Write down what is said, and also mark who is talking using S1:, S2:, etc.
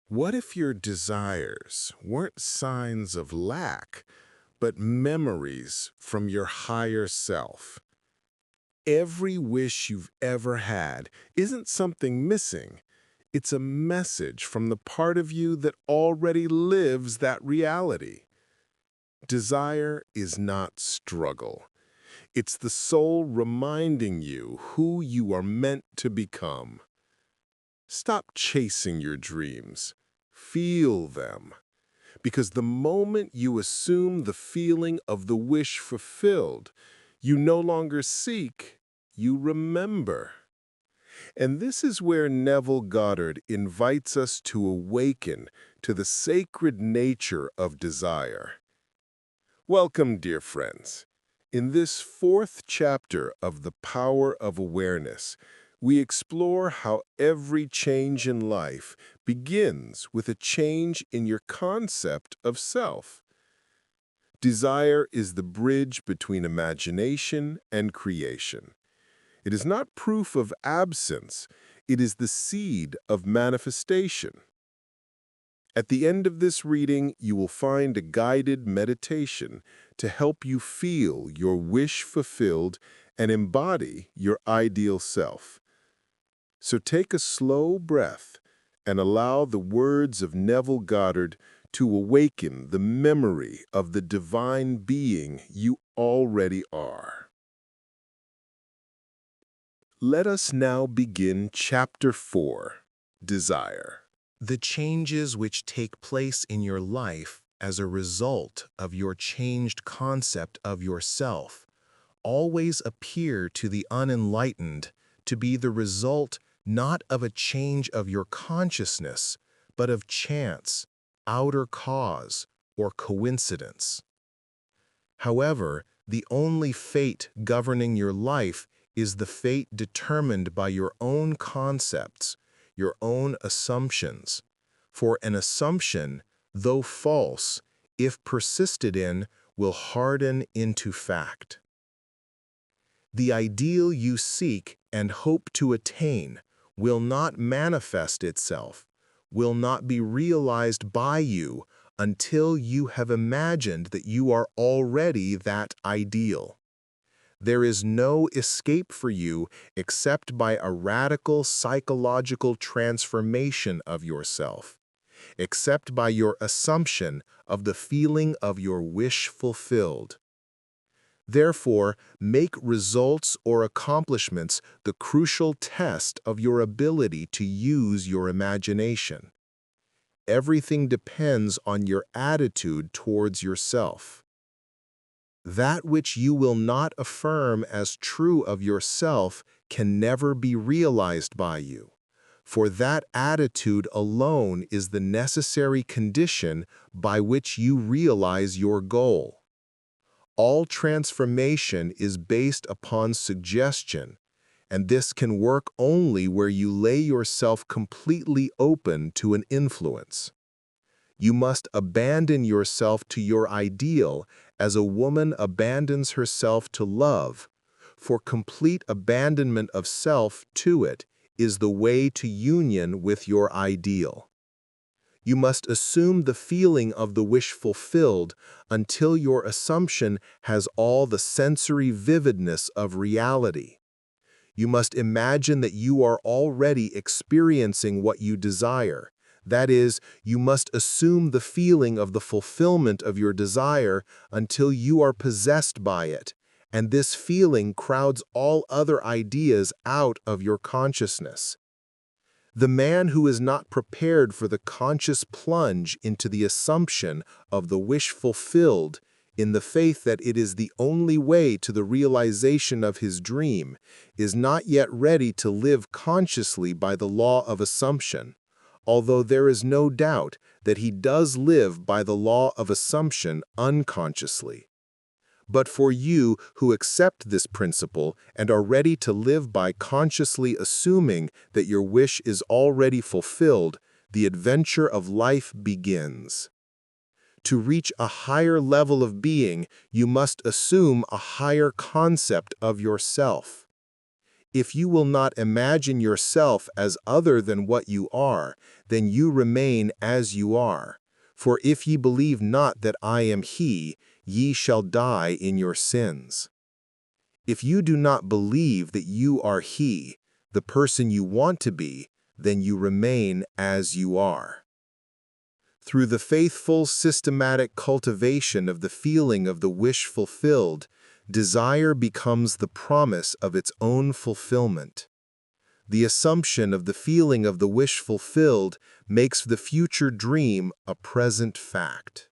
S1: What if your desires weren't signs of lack, but memories from your higher self? Every wish you've ever had isn't something missing. It's a message from the part of you that already lives that reality. Desire is not struggle. It's the soul reminding you who you are meant to become. Stop chasing your dreams. Feel them. Because the moment you assume the feeling of the wish fulfilled, you no longer seek, you remember. And this is where Neville Goddard invites us to awaken to the sacred nature of desire. Welcome, dear friends. In this fourth chapter of The Power of Awareness, we explore how every change in life begins with a change in your concept of self. Desire is the bridge between imagination and creation. It is not proof of absence, it is the seed of manifestation. At the end of this reading, you will find a guided meditation to help you feel your wish fulfilled and embody your ideal self. So take a slow breath and allow the words of Neville Goddard to awaken the memory of the divine being you already are. Let us now begin Chapter 4, Desire. The changes which take place in your life as a result of your changed concept of yourself always appear to the unenlightened to be the result not of a change of your consciousness, but of chance, outer cause, or coincidence. However, the only fate governing your life is the fate determined by your own concepts, your own assumptions. For an assumption, though false, if persisted in, will harden into fact. The ideal you seek and hope to attain will not manifest itself, will not be realized by you until you have imagined that you are already that ideal. There is no escape for you except by a radical psychological transformation of yourself, except by your assumption of the feeling of your wish fulfilled. Therefore, make results or accomplishments the crucial test of your ability to use your imagination. Everything depends on your attitude towards yourself. That which you will not affirm as true of yourself can never be realized by you, for that attitude alone is the necessary condition by which you realize your goal. All transformation is based upon suggestion, and this can work only where you lay yourself completely open to an influence. You must abandon yourself to your ideal as a woman abandons herself to love, for complete abandonment of self to it is the way to union with your ideal. You must assume the feeling of the wish fulfilled until your assumption has all the sensory vividness of reality. You must imagine that you are already experiencing what you desire. That is, you must assume the feeling of the fulfillment of your desire until you are possessed by it, and this feeling crowds all other ideas out of your consciousness. The man who is not prepared for the conscious plunge into the assumption of the wish fulfilled in the faith that it is the only way to the realization of his dream is not yet ready to live consciously by the law of assumption, although there is no doubt that he does live by the law of assumption unconsciously. But for you who accept this principle and are ready to live by consciously assuming that your wish is already fulfilled, the adventure of life begins. To reach a higher level of being, you must assume a higher concept of yourself. If you will not imagine yourself as other than what you are, then you remain as you are. For if ye believe not that I am he, ye shall die in your sins. If you do not believe that you are he, the person you want to be, then you remain as you are. Through the faithful, systematic cultivation of the feeling of the wish fulfilled, desire becomes the promise of its own fulfillment. The assumption of the feeling of the wish fulfilled makes the future dream a present fact.